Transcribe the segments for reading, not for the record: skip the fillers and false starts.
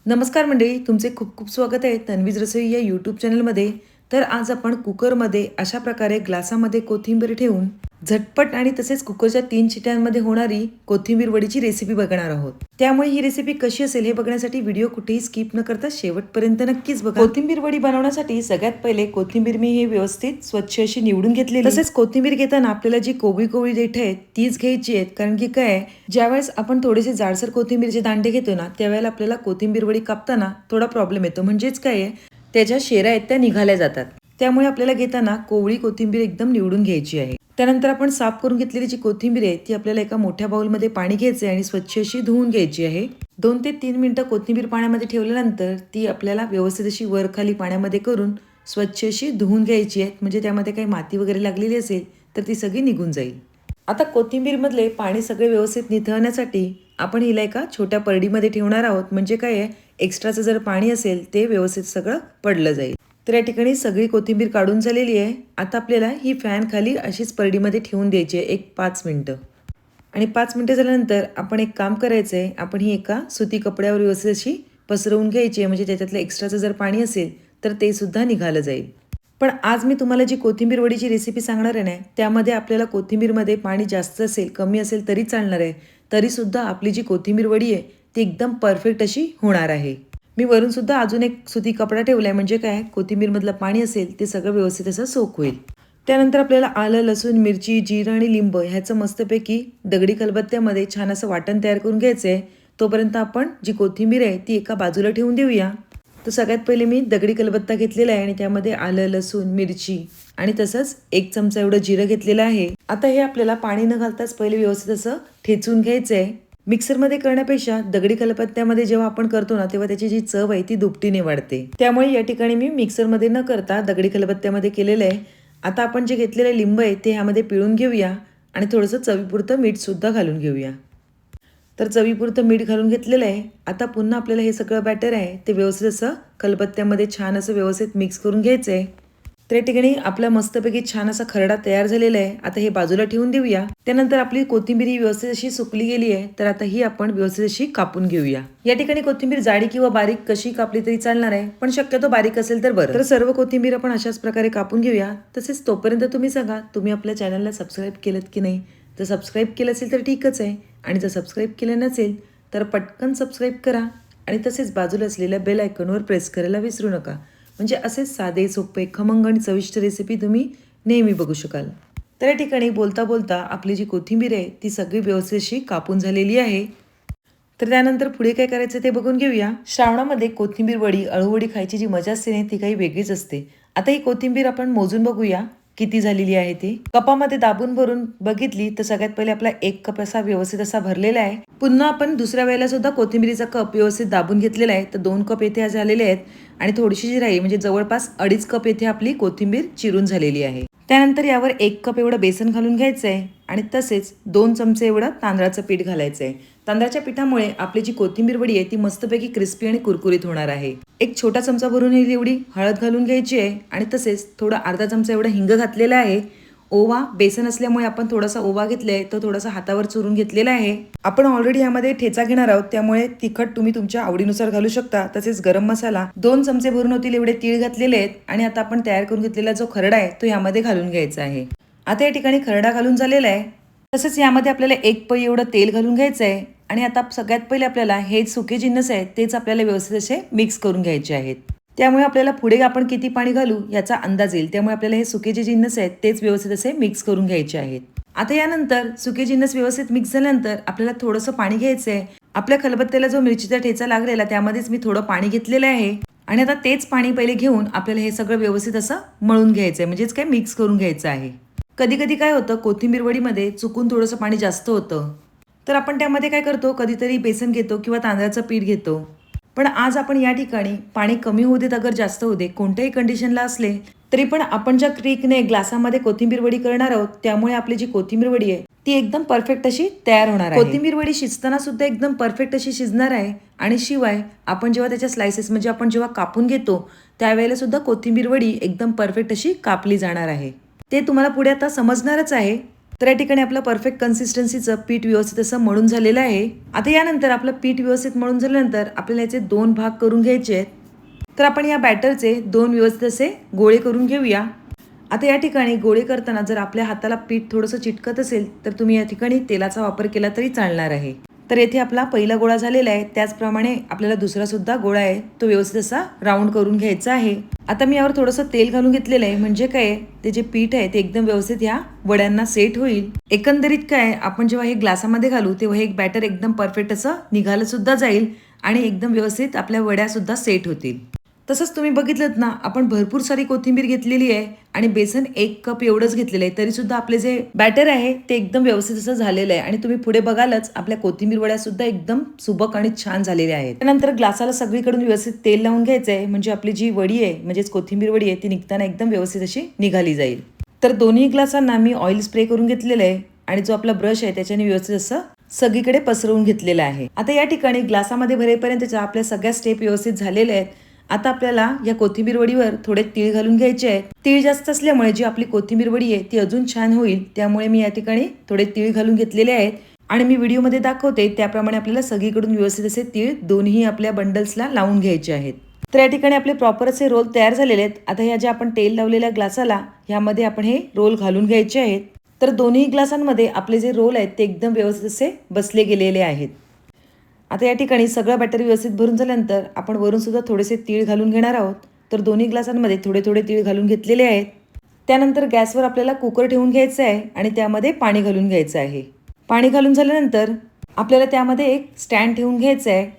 नमस्कार मंडळी, तुमचे खूप खूप स्वागत आहे तन्वीज रसोई या यूट्यूब चॅनलमध्ये. तर आज आपण कुकरमध्ये अशा प्रकारे ग्लासामध्ये कोथिंबीर ठेवून झटपट आणि तसेच कुकरच्या 3 शिट्यांमध्ये होणारी कोथिंबीर वडीची रेसिपी बघणार आहोत. त्यामुळे ही रेसिपी कशी असेल हे बघण्यासाठी व्हिडिओ कुठेही स्किप न करता शेवटपर्यंत नक्कीच बघा. कोथिंबीर वडी बनवण्यासाठी सगळ्यात पहिले कोथिंबीर मी हे व्यवस्थित स्वच्छ अशी निवडून घेतलेली. तसेच कोथिंबीर घेताना आपल्याला जी कोवळी देठ आहेत तीच घ्यायची आहेत, कारण की काय ज्यावेळेस आपण थोडेसे जाडसर कोथिंबीरचे दांडे घेतो ना त्यावेळेला आपल्याला कोथिंबीर वडी कापताना थोडा प्रॉब्लेम येतो. म्हणजेच काय आहे, त्याच्या शेरा आहेत त्या निघाल्या जातात. त्यामुळे आपल्याला घेताना कोवळी कोथिंबीर एकदम निवडून घ्यायची आहे. त्यानंतर आपण साफ करून घेतलेली जी कोथिंबीर आहे ती आपल्याला एका मोठ्या बाउलमध्ये पाणी घ्यायचे आणि स्वच्छ अशी धुवून घ्यायची आहे. 2 ते 3 मिनिटं कोथिंबीर पाण्यामध्ये ठेवल्यानंतर ती आपल्याला व्यवस्थित अशी वर खाली पाण्यामध्ये करून स्वच्छ अशी धुवून घ्यायची आहे. म्हणजे त्यामध्ये काही माती वगैरे लागलेली असेल तर ती सगळी निघून जाईल. आता कोथिंबीरमधले पाणी सगळे व्यवस्थित निथळण्यासाठी आपण हिला एका छोट्या परडीमध्ये ठेवणार आहोत. म्हणजे काय आहे, एक्स्ट्राचं जर पाणी असेल ते व्यवस्थित सगळं पडलं जाईल. तर या ठिकाणी सगळी कोथिंबीर काढून झालेली आहे. आता आपल्याला ही फॅन खाली अशीच परडीमध्ये ठेवून द्यायची आहे एक 5 मिनिटं. आणि 5 मिनिटं झाल्यानंतर आपण एक काम करायचं आहे, आपण ही एका सुती कपड्यावर व्यवस्थित अशी पसरवून घ्यायची आहे. म्हणजे त्याच्यातलं एक्स्ट्राचं जर पाणी असेल तर ते सुद्धा निघालं जाईल. पण आज मी तुम्हाला जी कोथिंबीर वडीची रेसिपी सांगणार आहे ना त्यामध्ये आपल्याला कोथिंबीरमध्ये पाणी जास्त असेल कमी असेल तरी चालणार आहे. तरीसुद्धा आपली जी कोथिंबीर वडी आहे ती एकदम परफेक्ट अशी होणार आहे. मी वरून सुद्धा अजून एक सुती कपडा ठेवला आहे. म्हणजे काय, कोथिंबीरमधलं पाणी असेल ते सगळं व्यवस्थित असं सोक होईल. त्यानंतर आपल्याला आलं, लसूण, मिरची, जिरं आणि लिंब ह्याचं मस्तपैकी दगडी खलबत्त्यामध्ये छान असं वाटण तयार करून घ्यायचं आहे. तोपर्यंत आपण जी कोथिंबीर आहे ती एका बाजूला ठेवून देऊया. तर सगळ्यात पहिले मी दगडी खलबत्ता घेतलेला आहे आणि त्यामध्ये आलं, लसूण, मिरची आणि तसंच 1 चमचा एवढं जिरं घेतलेलं आहे. आता हे आपल्याला पाणी न घालताच पहिले व्यवस्थित असं ठेचून घ्यायचं आहे. मिक्सरमध्ये करण्यापेक्षा दगडी खलबत्त्यामध्ये जेव्हा आपण करतो ना तेव्हा त्याची जी चव आहे ती दुपटीने वाढते. त्यामुळे या ठिकाणी मी मिक्सरमध्ये न करता दगडी खलबत्त्यामध्ये केलेलं आहे. आता आपण जे घेतलेले लिंब आहे ते ह्यामध्ये पिळून घेऊया आणि थोडंसं चवीपुरतं मीठ सुद्धा घालून घेऊया. तर चवीपुरतं मीठ घालून घेतलेलं आहे. आता पुन्हा आपल्याला हे सगळं बॅटर आहे ते व्यवस्थित असं खलबत्त्यामध्ये छान असं व्यवस्थित मिक्स करून घ्यायचं आहे. तर या ठिकाणी आपला मस्तपैकी छान असा खरडा तयार झालेला आहे. आता हे बाजूला ठेवून देऊया. त्यानंतर आपली कोथिंबीर ही व्यवस्थित अशी सुकली गेली आहे. तर आता ही आपण व्यवस्थित अशी कापून घेऊया. या ठिकाणी कोथिंबीर जाडी किंवा बारीक कशी कापली तरी चालणार आहे, पण शक्यतो बारीक असेल तर बरं. तर सर्व कोथिंबीर आपण अशाच प्रकारे कापून घेऊया. तसेच तोपर्यंत तुम्ही सांगा, तुम्ही आपल्या चॅनलला सबस्क्राईब केलं की नाही. जर सबस्क्राईब केलं असेल तर ठीकच आहे, आणि जर सबस्क्राईब केलं नसेल तर पटकन सबस्क्राईब करा आणि तसेच बाजूला असलेल्या बेल आयकॉनवर प्रेस करायला विसरू नका. म्हणजे असेच साधे, सोपे, खमंग आणि चविष्ट रेसिपी तुम्ही नेहमी बघू शकाल. तर या ठिकाणी बोलता बोलता आपली जी कोथिंबीर आहे ती सगळी व्यवस्थित अशी कापून झालेली आहे. तर त्यानंतर पुढे काय करायचं ते बघून घेऊया. श्रावणामध्ये कोथिंबीर वडी, अळूवडी खायची जी मजा असते ना ती काही वेगळीच असते. आता ही कोथिंबीर आपण मोजून बघूया किती झालेली आहे ती. कपामध्ये दाबून भरून बघितली तर सगळ्यात पहिले आपला 1 कप असा व्यवस्थित असा भरलेला आहे. पुन्हा आपण दुसऱ्या वेळेला सुद्धा कोथिंबीरीचा कप व्यवस्थित दाबून घेतलेला आहे. तर 2 कप येथे झालेले आहेत आणि थोडीशी जी राही म्हणजे जवळपास 2.5 कप येथे आपली कोथिंबीर चिरून झालेली आहे. त्यानंतर यावर 1 कप एवढं बेसन घालून घ्यायचं आहे आणि तसेच 2 चमचे एवढं तांदळाचं पीठ घालायचं आहे. तांदळाच्या पिठामुळे आपली जी कोथिंबीर वडी आहे ती मस्तपैकी क्रिस्पी आणि कुरकुरीत होणार आहे. 1 छोटा चमचा भरून एवढी हळद घालून घ्यायची आहे आणि तसेच थोडा अर्धा चमचा एवढा हिंग घातलेला आहे. ओवा, बेसन असल्यामुळे आपण थोडासा ओवा घेतलाय, तो थोडासा हातावर चुरून घेतलेला आहे. आपण ऑलरेडी यामध्ये ठेचा घेणार आहोत त्यामुळे तिखट तुम्ही तुमच्या आवडीनुसार घालू शकता. तसेच गरम मसाला 2 चमचे भरून होतील एवढे तीळ घातलेले आहेत आणि आता आपण तयार करून घेतलेला जो खरडा आहे तो यामध्ये घालून घ्यायचा आहे. आता या ठिकाणी खरडा घालून झालेला आहे. तसेच यामध्ये आपल्याला 1 पई एवढं तेल घालून घ्यायचं आहे आणि आता सगळ्यात पहिले आपल्याला हे सुके जिन्नस आहेत तेच आपल्याला व्यवस्थित असे मिक्स करून घ्यायचे आहेत. त्यामुळे आपल्याला पुढे आपण किती पाणी घालू याचा अंदाज येईल. त्यामुळे आपल्याला हे सुके जे जिन्नस आहेत तेच व्यवस्थित असे मिक्स करून घ्यायचे आहेत. आता यानंतर सुके जिन्नस व्यवस्थित मिक्स झाल्यानंतर आपल्याला थोडंसं पाणी घ्यायचं आहे. आपल्या खलबत्त्याला जो मिरचीचा ठेचा लागलेला त्यामध्येच मी थोडं पाणी घेतलेलं आहे आणि आता तेच पाणी पहिले घेऊन आपल्याला हे सगळं व्यवस्थित असं मळून घ्यायचं आहे. म्हणजेच काय, मिक्स करून घ्यायचं आहे. कधी कधी काय होतं, कोथिंबीर वडीमध्ये चुकून थोडंसं पाणी जास्त होतं तर आपण त्यामध्ये काय करतो, कधीतरी बेसन घेतो किंवा तांदळाचं पीठ घेतो. पण आज आपण या ठिकाणी पाणी कमी होऊ देत अगर जास्त होऊ दे कोणत्याही कंडिशनला असले तरी पण आपण ज्या ट्रिकने ग्लासामध्ये कोथिंबीर वडी करणार आहोत त्यामुळे आपली जी कोथिंबीर वडी आहे ती एकदम परफेक्ट अशी तयार होणार आहे. कोथिंबीर वडी शिजताना सुद्धा एकदम परफेक्ट अशी शिजणार आहे आणि शिवाय आपण जेव्हा त्याच्या स्लायसेस म्हणजे आपण जेव्हा कापून घेतो त्यावेळेला सुद्धा कोथिंबीर वडी एकदम परफेक्ट अशी कापली जाणार आहे. ते तुम्हाला पुढे आता समजणारच आहे. तर या ठिकाणी आपलं परफेक्ट कन्सिस्टन्सीचं पीठ व्यवस्थित असं मळून झालेलं आहे. आता यानंतर आपलं पीठ व्यवस्थित मळून झाल्यानंतर आपल्याला याचे 2 भाग करून घ्यायचे आहेत. तर आपण या बॅटरचे 2 व्यवस्थित असे गोळे करून घेऊया. आता या ठिकाणी गोळे करताना जर आपल्या हाताला पीठ थोडंसं चिटकत असेल तर तुम्ही या ठिकाणी तेलाचा वापर केला तरी चालणार आहे. तर येथे आपला पहिला गोळा झालेला आहे, त्याचप्रमाणे आपल्याला दुसरा सुद्धा गोळा आहे तो व्यवस्थित असा राऊंड करून घ्यायचा आहे. आता मी यावर थोडंसं तेल घालून घेतलेलं आहे, म्हणजे काय ते जे पीठ आहे ते एकदम व्यवस्थित ह्या वड्यांना सेट होईल. एकंदरीत काय आपण जेव्हा हे ग्लासामध्ये घालू तेव्हा हे एक बॅटर एकदम परफेक्ट असं निघालं सुद्धा जाईल आणि एकदम व्यवस्थित आपल्या वड्या सुद्धा सेट होतील. तसंच तुम्ही बघितलं ना, आपण भरपूर सारी कोथिंबीर घेतलेली आहे आणि बेसन 1 कप एवढंच घेतलेलं आहे, तरी सुद्धा आपले जे बॅटर आहे ते एकदम व्यवस्थित असं झालेलं आहे. आणि तुम्ही पुढे बघालच आपल्या कोथिंबीर वड्या सुद्धा एकदम सुबक आणि छान झालेल्या आहेत. त्यानंतर ग्लासाला सगळीकडून व्यवस्थित तेल लावून घ्यायचं आहे, म्हणजे आपली जी वडी आहे म्हणजेच कोथिंबीर वडी आहे ती निघताना एकदम व्यवस्थित अशी निघाली जाईल. तर दोन्ही ग्लासांना मी ऑइल स्प्रे करून घेतलेलं आहे आणि जो आपला ब्रश आहे त्याच्याने व्यवस्थित असं सगळीकडे पसरवून घेतलेलं आहे. आता या ठिकाणी ग्लासामध्ये भरेपर्यंतच्या आपल्या सगळ्या स्टेप व्यवस्थित झालेल्या आहेत. आता आपल्याला या कोथिंबीर वडीवर थोडे तीळ घालून घ्यायचे आहेत. तीळ जास्त असल्यामुळे जी आपली कोथिंबीर वडी आहे ती अजून छान होईल, त्यामुळे मी या ठिकाणी थोडे तीळ घालून घेतलेले आहेत. आणि मी व्हिडिओमध्ये दाखवते त्याप्रमाणे आपल्याला सगळीकडून व्यवस्थित असे तीळ दोन्ही आपल्या बंडल्सला लावून घ्यायचे आहेत. तर या ठिकाणी आपले प्रॉपर असे रोल तयार झालेले आहेत. आता ह्या ज्या आपण तेल लावलेल्या ग्लासाला ह्यामध्ये आपण हे रोल घालून घ्यायचे आहेत. तर दोन्ही ग्लासांमध्ये आपले जे रोल आहेत ते एकदम व्यवस्थित असे बसले गेलेले आहेत. आता या ठिकाणी सगळं बॅटर व्यवस्थित भरून झाल्यानंतर आपण वरून सुद्धा थोडेसे तीळ घालून घेणार आहोत. तर दोन्ही ग्लासांमध्ये थोडे थोडे तीळ घालून घेतलेले आहेत. त्यानंतर गॅसवर आपल्याला कुकर ठेवून घ्यायचं आहे आणि त्यामध्ये पाणी घालून घ्यायचं आहे. पाणी घालून झाल्यानंतर आपल्याला त्यामध्ये एक स्टँड ठेवून घ्यायचं आहे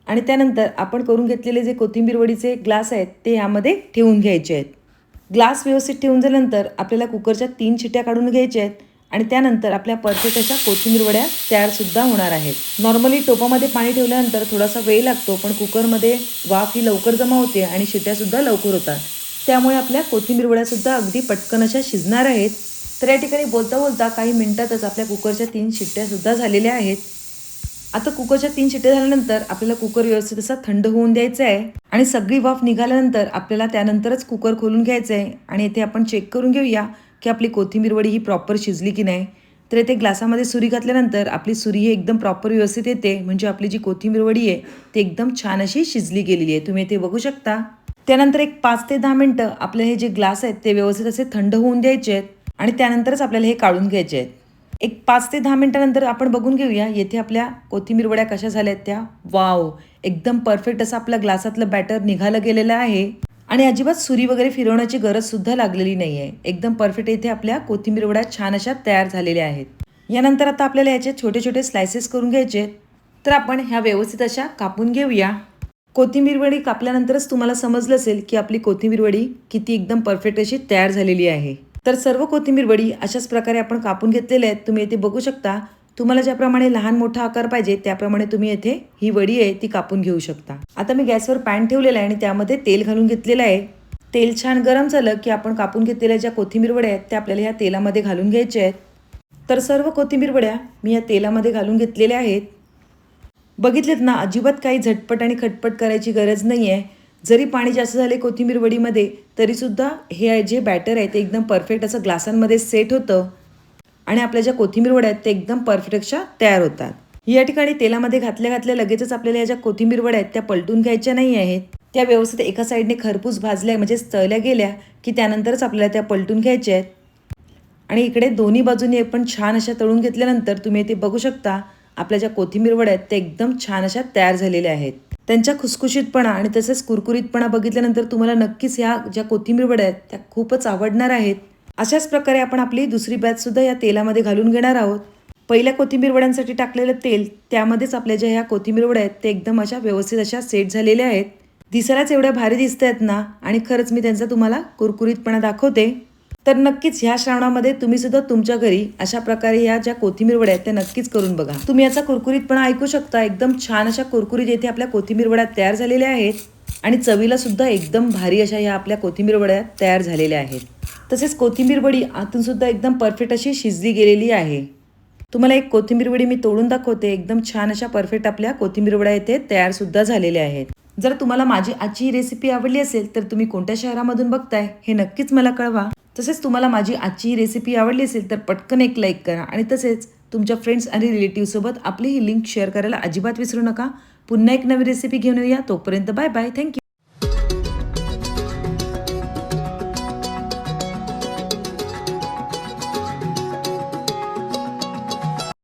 आणि त्यानंतर आपण करून घेतलेले जे कोथिंबीर वडीचे ग्लास आहेत ते यामध्ये ठेवून घ्यायचे आहेत. ग्लास व्यवस्थित ठेवून झाल्यानंतर आपल्याला कुकरच्या 3 शिट्ट्या काढून घ्यायच्या आहेत आणि त्यानंतर आपल्या परफेक्ट अशा कोथिंबीर वड्या तयार सुद्धा होणार आहेत. नॉर्मली टोपामध्ये पाणी ठेवल्यानंतर थोडासा वेळ लागतो, पण कुकरमध्ये वाफ ही लवकर जमा होते आणि शिट्ट्या सुद्धा लवकर होतात, त्यामुळे आपल्या कोथिंबीर वड्या सुद्धा अगदी पटकन अशा शिजणार आहेत. तर या ठिकाणी बोलता बोलता काही मिनिटातच आपल्या कुकरच्या 3 शिट्ट्या सुद्धा झालेल्या आहेत. आता कुकरच्या 3 शिट्ट्या झाल्यानंतर आपल्याला कुकर व्यवस्थित असा थंड होऊन द्यायचा आहे आणि सगळी वाफ निघाल्यानंतर आपल्याला त्यानंतरच कुकर खोलून घ्यायचं आहे आणि इथे आपण चेक करून घेऊया की आपली कोथिंबीर वडी ही प्रॉपर शिजली की नाही. तर इथे ग्लासामध्ये सुरी घातल्यानंतर आपली सुरी ही एकदम प्रॉपर व्यवस्थित येते, म्हणजे आपली जी कोथिंबीर वडी आहे ती एकदम छान अशी शिजली गेलेली आहे, तुम्ही इथे बघू शकता. त्यानंतर एक 5 ते 10 मिनिटं आपले हे जे ग्लास आहेत ते व्यवस्थित असे थंड होऊन द्यायचे आहेत आणि त्यानंतरच आपल्याला हे काढून घ्यायचे आहेत. एक 5 ते 10 मिनिटानंतर आपण बघून घेऊया येथे आपल्या कोथिंबीर वड्या कशा झाल्या आहेत त्या. वाव, एकदम परफेक्ट असं आपल्या ग्लासातलं बॅटर निघालं गेलेलं आहे आणि अजिबात सुरी वगैरे फिरवण्याची गरज सुद्धा लागलेली नाही आहे. एकदम परफेक्ट इथे आपल्या कोथिंबीर वड्या छान अशा तयार झालेल्या आहेत. यानंतर आता आपल्याला याचे छोटे छोटे स्लायसेस करून घ्यायचे. तर आपण ह्या व्यवस्थित अशा कापून घेऊया. कोथिंबीर वडी कापल्यानंतरच तुम्हाला समजलं असेल की आपली कोथिंबीर वडी किती एकदम परफेक्ट अशी तयार झालेली आहे. तर सर्व कोथिंबीर वडी अशाच प्रकारे आपण कापून घेतलेल्या आहेत, तुम्ही इथे बघू शकता. तुम्हाला ज्याप्रमाणे लहान मोठा आकार पाहिजे त्याप्रमाणे तुम्ही येथे ही वडी आहे ती कापून घेऊ शकता. आता मी गॅसवर पॅन ठेवलेला आहे आणि त्यामध्ये तेल घालून घेतलेलं आहे. तेल छान गरम झालं की आपण कापून घेतलेल्या ज्या कोथिंबीर वड्या आहेत त्या आपल्याला ह्या तेलामध्ये घालून घ्यायच्या आहेत. तर सर्व कोथिंबीर वड्या मी या तेलामध्ये घालून घेतलेल्या आहेत. बघितलेत ना, अजिबात काही झटपट आणि खटपट करायची गरज नाही आहे. जरी पाणी जास्त झाले कोथिंबीर वडीमध्ये तरीसुद्धा हे जे बॅटर आहे ते एकदम परफेक्ट असं ग्लासांमध्ये सेट होतं आणि आपल्या ज्या कोथिंबीर वड्या आहेत ते एकदम परफेक्ट अशा तयार होतात. या ठिकाणी तेलामध्ये घातल्या लगेचच आपल्याला या ज्या कोथिंबीर वड्या आहेत त्या पलटून घ्यायच्या नाही आहेत. त्या व्यवस्थित एका साईडने खरपूस भाजल्या म्हणजे तळल्या गेल्या की त्यानंतरच आपल्याला त्या पलटून घ्यायच्या आहेत. आणि इकडे दोन्ही बाजूने पण छान अशा तळून घेतल्यानंतर तुम्ही इथे बघू शकता आपल्या ज्या कोथिंबीर वड्या आहेत त्या एकदम छान अशा तयार झालेल्या आहेत. त्यांच्या खुसखुशीतपणा आणि तसेच कुरकुरीतपणा बघितल्यानंतर तुम्हाला नक्कीच ह्या ज्या कोथिंबीर वड्या आहेत त्या खूपच आवडणार आहेत. अशाच प्रकारे आपण आपली दुसरी बॅच सुद्धा या तेलामध्ये घालून घेणार आहोत. पहिल्या कोथिंबीर वड्यांसाठी टाकलेलं तेल त्यामध्येच आपल्या ज्या ह्या कोथिंबीर वड्या आहेत ते एकदम अशा व्यवस्थित अशा सेट झालेल्या आहेत. दिसायलाच एवढ्या भारी दिसत आहेत ना, आणि खरंच मी त्यांचा तुम्हाला कुरकुरीतपणा दाखवते. तर नक्कीच ह्या श्रावणामध्ये तुम्ही सुद्धा तुमच्या घरी अशा प्रकारे ह्या ज्या कोथिंबीर वड्या आहेत त्या नक्कीच करून बघा. तुम्ही याचा कुरकुरीतपणा ऐकू शकता. एकदम छान अशा कुरकुरीत येथे आपल्या कोथिंबीर वड्या तयार झालेल्या आहेत आणि चवीला सुद्धा एकदम भारी अशा ह्या आपल्या कोथिंबीर वड्या तयार झालेल्या आहेत. तसेच कोथिंबीर वडी आतून सुद्धा एकदम परफेक्ट अशी शिजली गेलेली आहे. तुम्हाला एक कोथिंबीर वडी मी तोडून दाखवते. एकदम छान अशा परफेक्ट आपल्या कोथिंबीर वड्या येथे तयार सुद्धा झालेल्या आहेत. जर तुम्हाला माझी आजची रेसिपी आवडली असेल तर तुम्ही कोणत्या शहरामधून बघताय हे नक्कीच मला कळवा. तसेच तुम्हाला माझी आजची ही रेसिपी आवडली असेल तर पटकन एक लाईक करा आणि तसेच तुमच्या फ्रेंड्स आणि रिलेटिव्हसोबत आपली ही लिंक शेअर करायला अजिबात विसरू नका. पुन्हा एक नवी रेसिपी घेऊन येऊया. तोपर्यंत बाय बाय. थँक्यू.